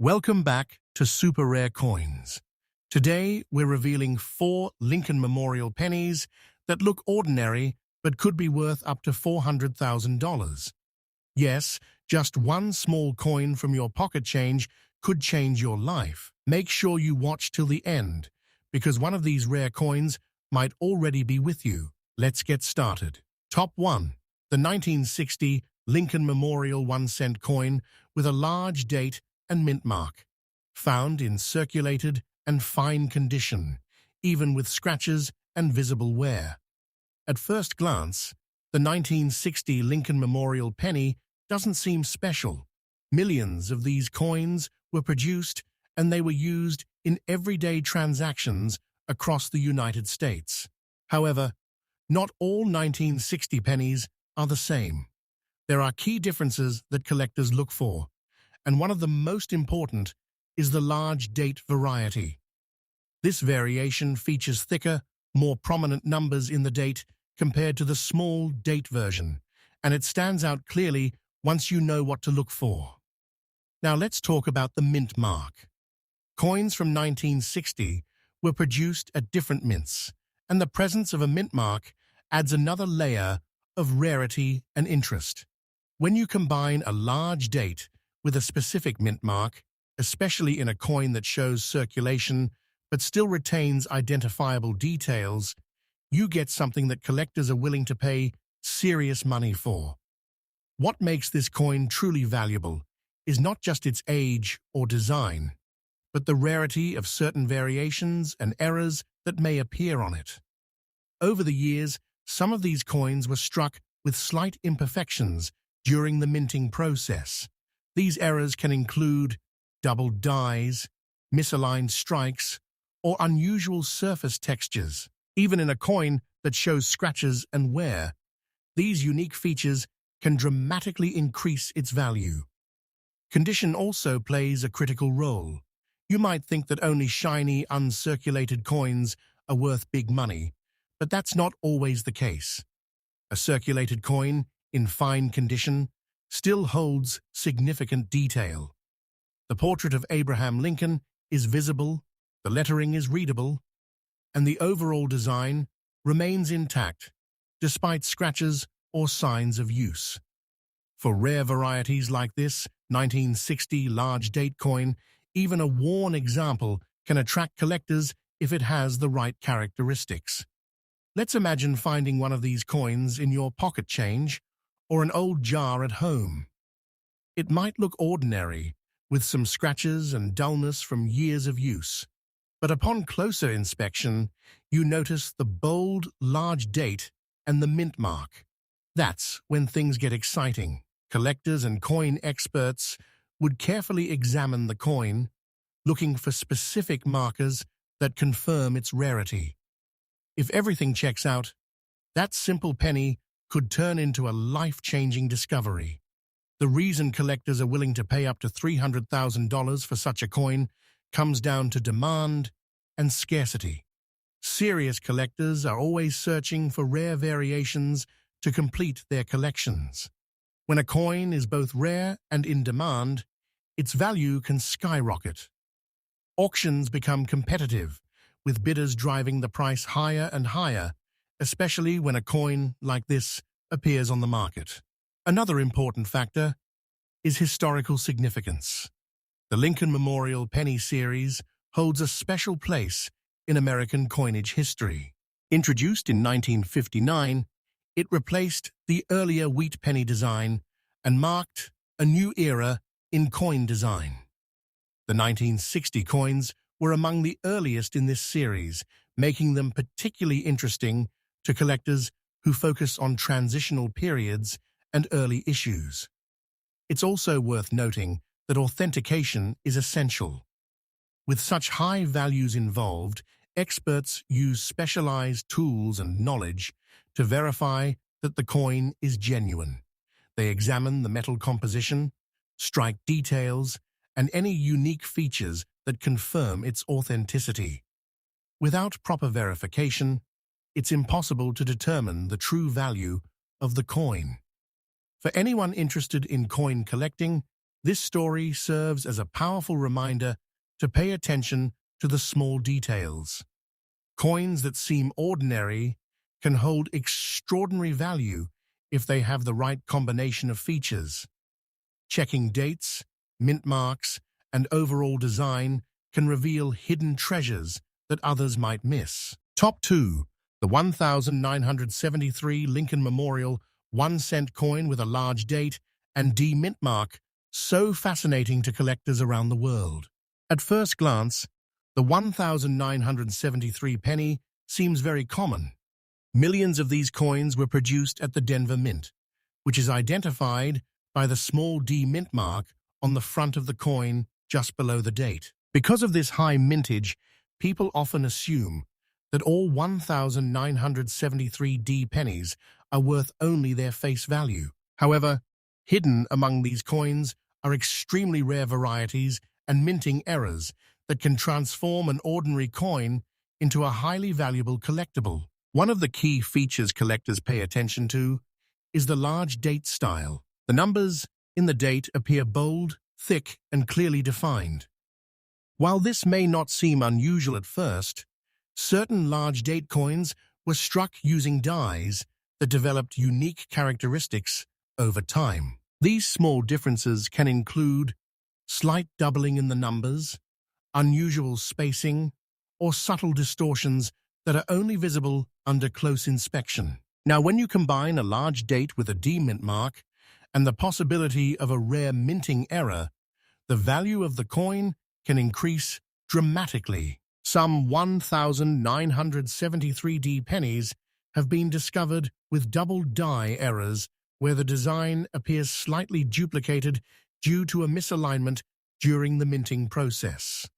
Welcome back to Super Rare Coins. Today, we're revealing 4 Lincoln Memorial pennies that look ordinary but could be worth up to $400,000. Yes, just one small coin from your pocket change could change your life. Make sure you watch till the end, because one of these rare coins might already be with you. Let's get started. Top 1. The 1960 Lincoln Memorial 1-cent coin with a large date and mint mark, found in circulated and fine condition, even with scratches and visible wear. At first glance, the 1960 Lincoln Memorial penny doesn't seem special. Millions of these coins were produced and they were used in everyday transactions across the United States. However, not all 1960 pennies are the same. There are key differences that collectors look for, and one of the most important is the large date variety. This variation features thicker, more prominent numbers in the date compared to the small date version, and it stands out clearly once you know what to look for. Now let's talk about the mint mark. Coins from 1960 were produced at different mints, and the presence of a mint mark adds another layer of rarity and interest. When you combine a large date with a specific mint mark, especially in a coin that shows circulation but still retains identifiable details, you get something that collectors are willing to pay serious money for. What makes this coin truly valuable is not just its age or design, but the rarity of certain variations and errors that may appear on it. Over the years, some of these coins were struck with slight imperfections during the minting process. These errors can include doubled dies, misaligned strikes, or unusual surface textures. Even in a coin that shows scratches and wear, these unique features can dramatically increase its value. Condition also plays a critical role. You might think that only shiny, uncirculated coins are worth big money, but that's not always the case. A circulated coin, in fine condition, still holds significant detail. The portrait of Abraham Lincoln is visible, the lettering is readable, and the overall design remains intact, despite scratches or signs of use. For rare varieties like this 1960 large date coin, even a worn example can attract collectors if it has the right characteristics. Let's imagine finding one of these coins in your pocket change or an old jar at home. It might look ordinary, with some scratches and dullness from years of use. But upon closer inspection, you notice the bold, large date and the mint mark. That's when things get exciting. Collectors and coin experts would carefully examine the coin, looking for specific markers that confirm its rarity. If everything checks out, that simple penny could turn into a life-changing discovery. The reason collectors are willing to pay up to $300,000 for such a coin comes down to demand and scarcity. Serious collectors are always searching for rare variations to complete their collections. When a coin is both rare and in demand, its value can skyrocket. Auctions become competitive, with bidders driving the price higher and higher, especially when a coin like this appears on the market. Another important factor is historical significance. The Lincoln Memorial Penny Series holds a special place in American coinage history. Introduced in 1959, it replaced the earlier wheat penny design and marked a new era in coin design. The 1960 coins were among the earliest in this series, making them particularly interesting to collectors who focus on transitional periods and early issues. It's also worth noting that authentication is essential. With such high values involved, experts use specialized tools and knowledge to verify that the coin is genuine. They examine the metal composition, strike details, and any unique features that confirm its authenticity. Without proper verification, it's impossible to determine the true value of the coin. For anyone interested in coin collecting, This story serves as a powerful reminder to pay attention to the small details. Coins that seem ordinary can hold extraordinary value if they have the right combination of features. Checking dates, mint marks, and overall design can reveal hidden treasures that others might miss. Top 2. The 1973 Lincoln Memorial 1-cent coin with a large date and D mint mark, so fascinating to collectors around the world. At first glance, the 1973 penny seems very common. Millions of these coins were produced at the Denver Mint, which is identified by the small D mint mark on the front of the coin just below the date. Because of this high mintage, people often assume that all 1973 D pennies are worth only their face value. However, hidden among these coins are extremely rare varieties and minting errors that can transform an ordinary coin into a highly valuable collectible. One of the key features collectors pay attention to is the large date style. The numbers in the date appear bold, thick, and clearly defined. While this may not seem unusual at first, certain large date coins were struck using dies that developed unique characteristics over time. These small differences can include slight doubling in the numbers, unusual spacing, or subtle distortions that are only visible under close inspection. Now, when you combine a large date with a D mint mark and the possibility of a rare minting error, the value of the coin can increase dramatically. Some 1973 D pennies have been discovered with double die errors where the design appears slightly duplicated due to a misalignment during the minting process.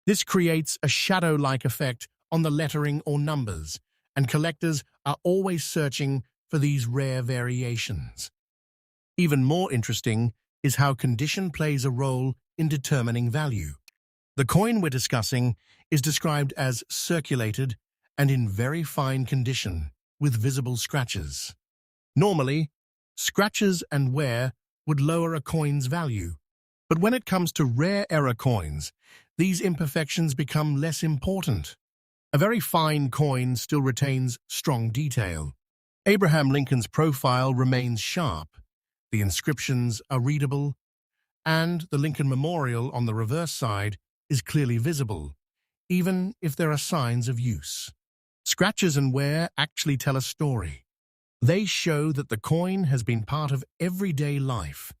This creates a shadow-like effect on the lettering or numbers, and collectors are always searching for these rare variations. Even more interesting is how condition plays a role in determining value. The coin we're discussing is described as circulated and in very fine condition, with visible scratches. Normally, scratches and wear would lower a coin's value, but when it comes to rare error coins, these imperfections become less important. A very fine coin still retains strong detail. Abraham Lincoln's profile remains sharp, the inscriptions are readable, and the Lincoln Memorial on the reverse side is clearly visible, even if there are signs of use. Scratches and wear actually tell a story. They show that the coin has been part of everyday life,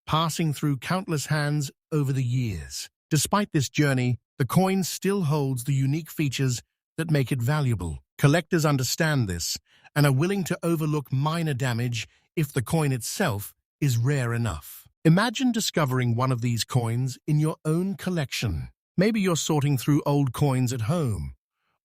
passing through countless hands over the years. Despite this journey, the coin still holds the unique features that make it valuable. Collectors understand this and are willing to overlook minor damage if the coin itself is rare enough. Imagine discovering one of these coins in your own collection. Maybe you're sorting through old coins at home,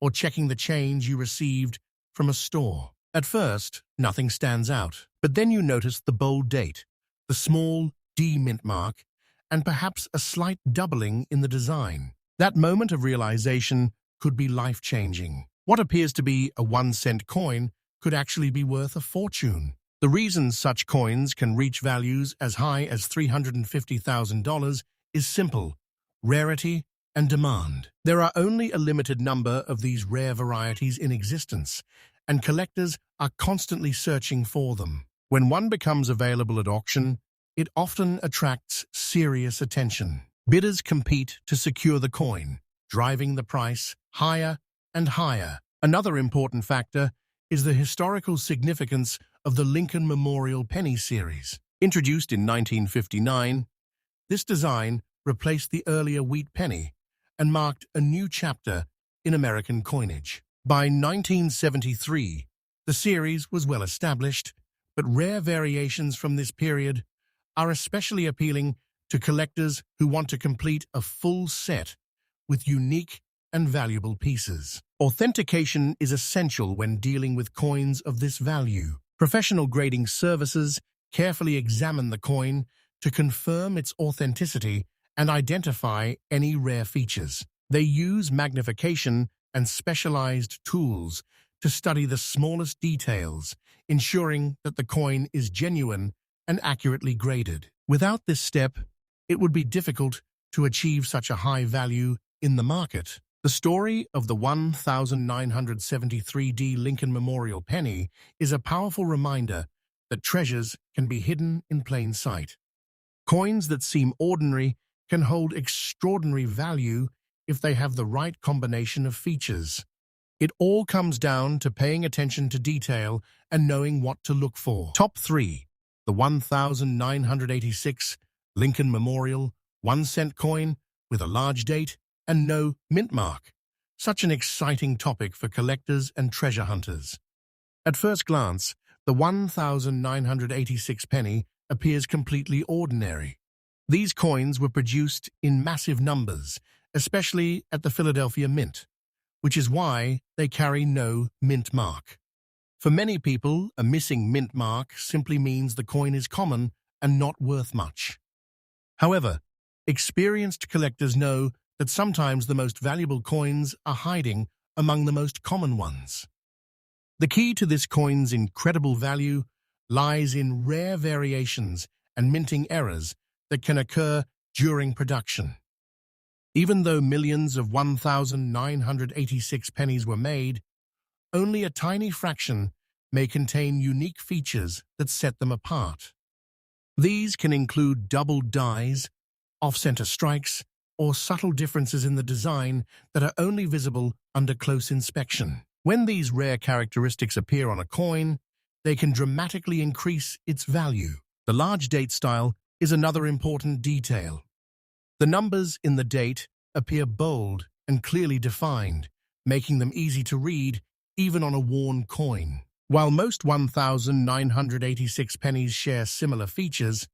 or checking the change you received from a store. At first, nothing stands out, but then you notice the bold date, the small D mint mark, and perhaps a slight doubling in the design. That moment of realization could be life-changing. What appears to be a 1-cent coin could actually be worth a fortune. The reason such coins can reach values as high as $350,000 is simple: rarity and demand. There are only a limited number of these rare varieties in existence, and collectors are constantly searching for them. When one becomes available at auction, it often attracts serious attention. Bidders compete to secure the coin, driving the price higher and higher. Another important factor is the historical significance of the Lincoln Memorial Penny series. Introduced in 1959, this design replaced the earlier wheat penny and marked a new chapter in American coinage. By 1973, the series was well established, but rare variations from this period are especially appealing to collectors who want to complete a full set with unique and valuable pieces. Authentication is essential when dealing with coins of this value. Professional grading services carefully examine the coin to confirm its authenticity and identify any rare features. They use magnification and specialized tools to study the smallest details, ensuring that the coin is genuine and accurately graded. Without this step, it would be difficult to achieve such a high value in the market. The story of the 1973D Lincoln Memorial penny is a powerful reminder that treasures can be hidden in plain sight. Coins that seem ordinary can hold extraordinary value if they have the right combination of features. It all comes down to paying attention to detail and knowing what to look for. Top 3. The 1986 Lincoln Memorial 1-cent coin with a large date and no mint mark. Such an exciting topic for collectors and treasure hunters. At first glance, the 1986 penny appears completely ordinary. These coins were produced in massive numbers, especially at the Philadelphia Mint, which is why they carry no mint mark. For many people, a missing mint mark simply means the coin is common and not worth much. However, experienced collectors know that sometimes the most valuable coins are hiding among the most common ones. The key to this coin's incredible value lies in rare variations and minting errors that can occur during production. Even though millions of 1986 pennies were made, only a tiny fraction may contain unique features that set them apart. These can include doubled dies, off-center strikes, or subtle differences in the design that are only visible under close inspection. When these rare characteristics appear on a coin, they can dramatically increase its value. The large date style is another important detail. The numbers in the date appear bold and clearly defined, making them easy to read even on a worn coin. While most 1986 pennies share similar features,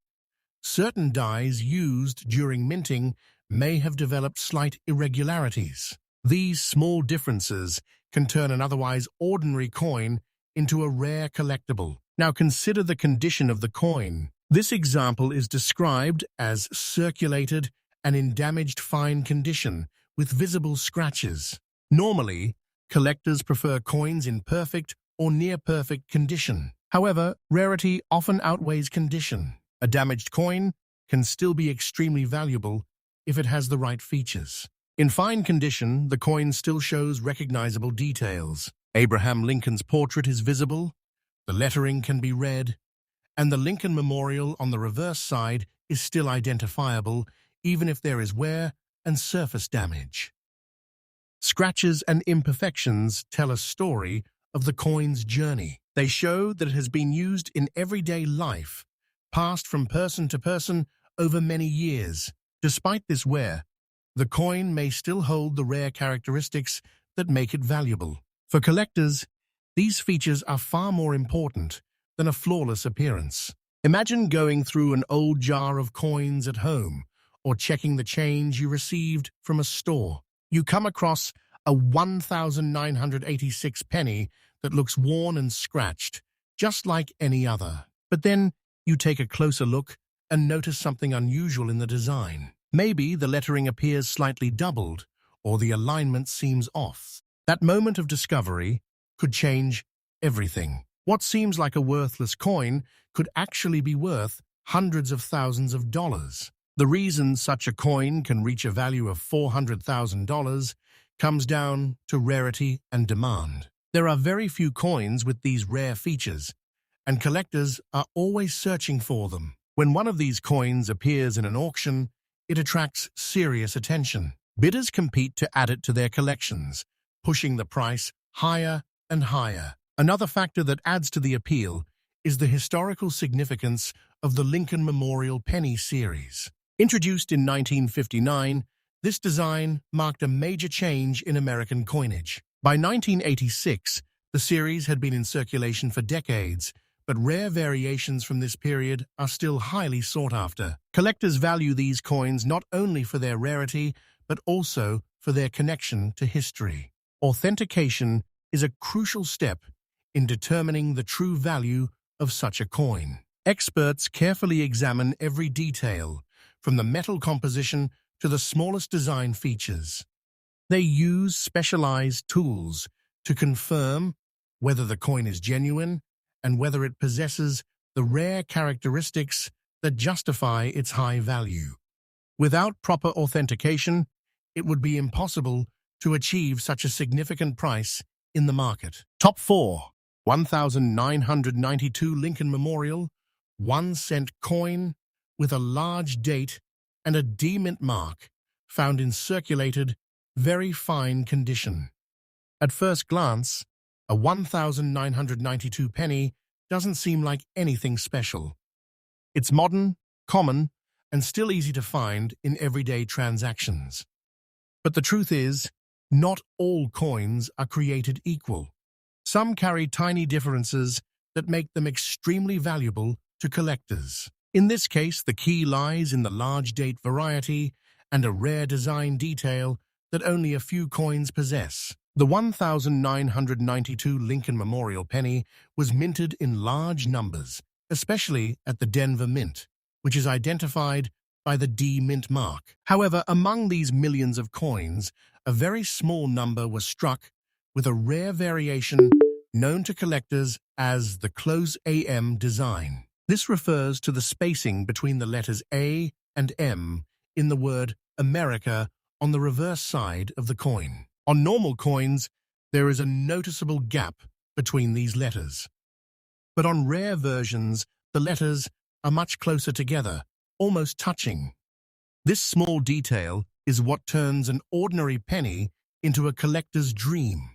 certain dies used during minting may have developed slight irregularities. These small differences can turn an otherwise ordinary coin into a rare collectible. Now consider the condition of the coin. This example is described as circulated and in damaged fine condition with visible scratches. Normally, collectors prefer coins in perfect or near-perfect condition. However, rarity often outweighs condition. A damaged coin can still be extremely valuable if it has the right features. In fine condition, the coin still shows recognizable details. Abraham Lincoln's portrait is visible, the lettering can be read, and the Lincoln Memorial on the reverse side is still identifiable, even if there is wear and surface damage. Scratches and imperfections tell a story of the coin's journey. They show that it has been used in everyday life, passed from person to person over many years. Despite this wear, the coin may still hold the rare characteristics that make it valuable. For collectors, these features are far more important than a flawless appearance. Imagine going through an old jar of coins at home or checking the change you received from a store. You come across a 1986 penny that looks worn and scratched, just like any other. But then you take a closer look and notice something unusual in the design. Maybe the lettering appears slightly doubled, or the alignment seems off. That moment of discovery could change everything. What seems like a worthless coin could actually be worth hundreds of thousands of dollars. The reason such a coin can reach a value of $400,000 comes down to rarity and demand. There are very few coins with these rare features, and collectors are always searching for them. When one of these coins appears in an auction, it attracts serious attention. Bidders compete to add it to their collections, pushing the price higher and higher. Another factor that adds to the appeal is the historical significance of the Lincoln Memorial Penny series. Introduced in 1959, this design marked a major change in American coinage. By 1986, the series had been in circulation for decades, but rare variations from this period are still highly sought after. Collectors value these coins not only for their rarity, but also for their connection to history. Authentication is a crucial step in determining the true value of such a coin. Experts carefully examine every detail, from the metal composition to the smallest design features. They use specialized tools to confirm whether the coin is genuine and whether it possesses the rare characteristics that justify its high value. Without proper authentication, it would be impossible to achieve such a significant price in the market. Top 4. 1992 Lincoln Memorial 1-cent coin with a large date and a D mint mark, found in circulated, very fine condition. At first glance, a 1992 penny doesn't seem like anything special. It's modern, common, and still easy to find in everyday transactions. But the truth is, not all coins are created equal. Some carry tiny differences that make them extremely valuable to collectors. In this case, the key lies in the large date variety and a rare design detail that only a few coins possess. The 1992 Lincoln Memorial penny was minted in large numbers, especially at the Denver Mint, which is identified by the D mint mark. However, among these millions of coins, a very small number was struck with a rare variation known to collectors as the close AM design. This refers to the spacing between the letters A and M in the word America on the reverse side of the coin. On normal coins, there is a noticeable gap between these letters. But on rare versions, the letters are much closer together, almost touching. This small detail is what turns an ordinary penny into a collector's dream.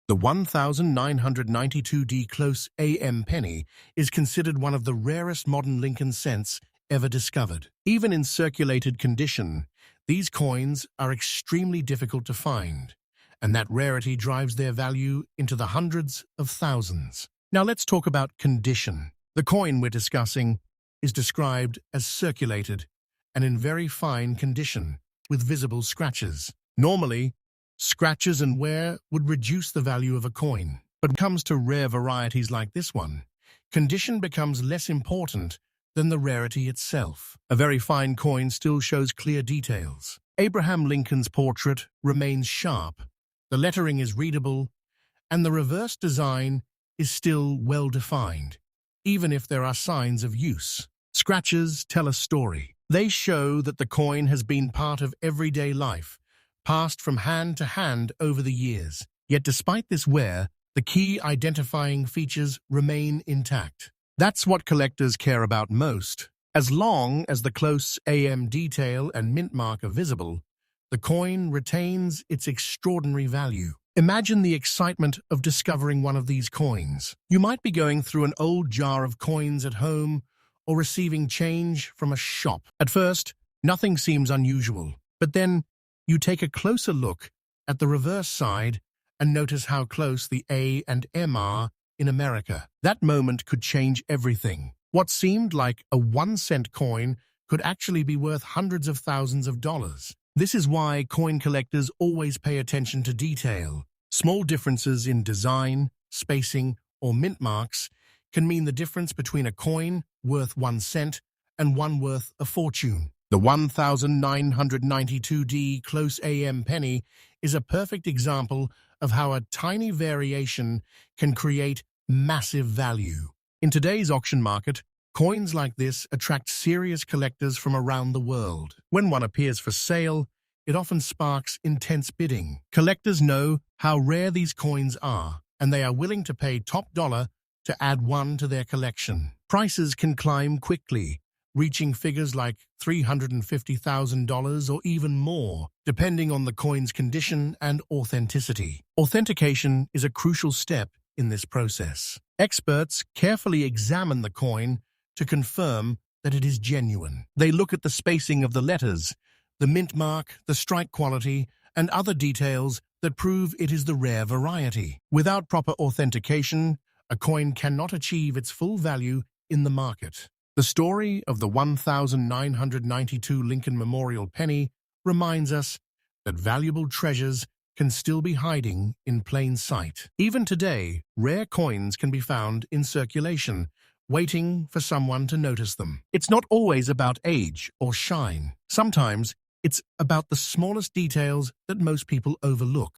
The 1992 close AM penny is considered one of the rarest modern Lincoln cents ever discovered. Even in circulated condition, these coins are extremely difficult to find, and that rarity drives their value into the hundreds of thousands. Now let's talk about condition. The coin we're discussing is described as circulated and in very fine condition, with visible scratches. Normally, scratches and wear would reduce the value of a coin. But when it comes to rare varieties like this one, condition becomes less important than the rarity itself. A very fine coin still shows clear details. Abraham Lincoln's portrait remains sharp, the lettering is readable, and the reverse design is still well defined, even if there are signs of use. Scratches tell a story. They show that the coin has been part of everyday life, passed from hand to hand over the years. Yet despite this wear, the key identifying features remain intact. That's what collectors care about most. As long as the close AM detail and mint mark are visible, the coin retains its extraordinary value. Imagine the excitement of discovering one of these coins. You might be going through an old jar of coins at home or receiving change from a shop. At first, nothing seems unusual, but then you take a closer look at the reverse side and notice how close the A and M are in America. That moment could change everything. What seemed like a 1-cent coin could actually be worth hundreds of thousands of dollars. This is why coin collectors always pay attention to detail. Small differences in design, spacing, or mint marks can mean the difference between a coin worth 1 cent and one worth a fortune. The 1992 close AM penny is a perfect example of how a tiny variation can create massive value. In today's auction market, coins like this attract serious collectors from around the world. When one appears for sale, it often sparks intense bidding. Collectors know how rare these coins are, and they are willing to pay top dollar to add one to their collection. Prices can climb quickly, reaching figures like $350,000 or even more, depending on the coin's condition and authenticity. Authentication is a crucial step in this process. Experts carefully examine the coin to confirm that it is genuine. They look at the spacing of the letters, the mint mark, the strike quality, and other details that prove it is the rare variety. Without proper authentication, a coin cannot achieve its full value in the market. The story of the 1992 Lincoln Memorial penny reminds us that valuable treasures can still be hiding in plain sight. Even today, rare coins can be found in circulation, waiting for someone to notice them. It's not always about age or shine. Sometimes it's about the smallest details that most people overlook.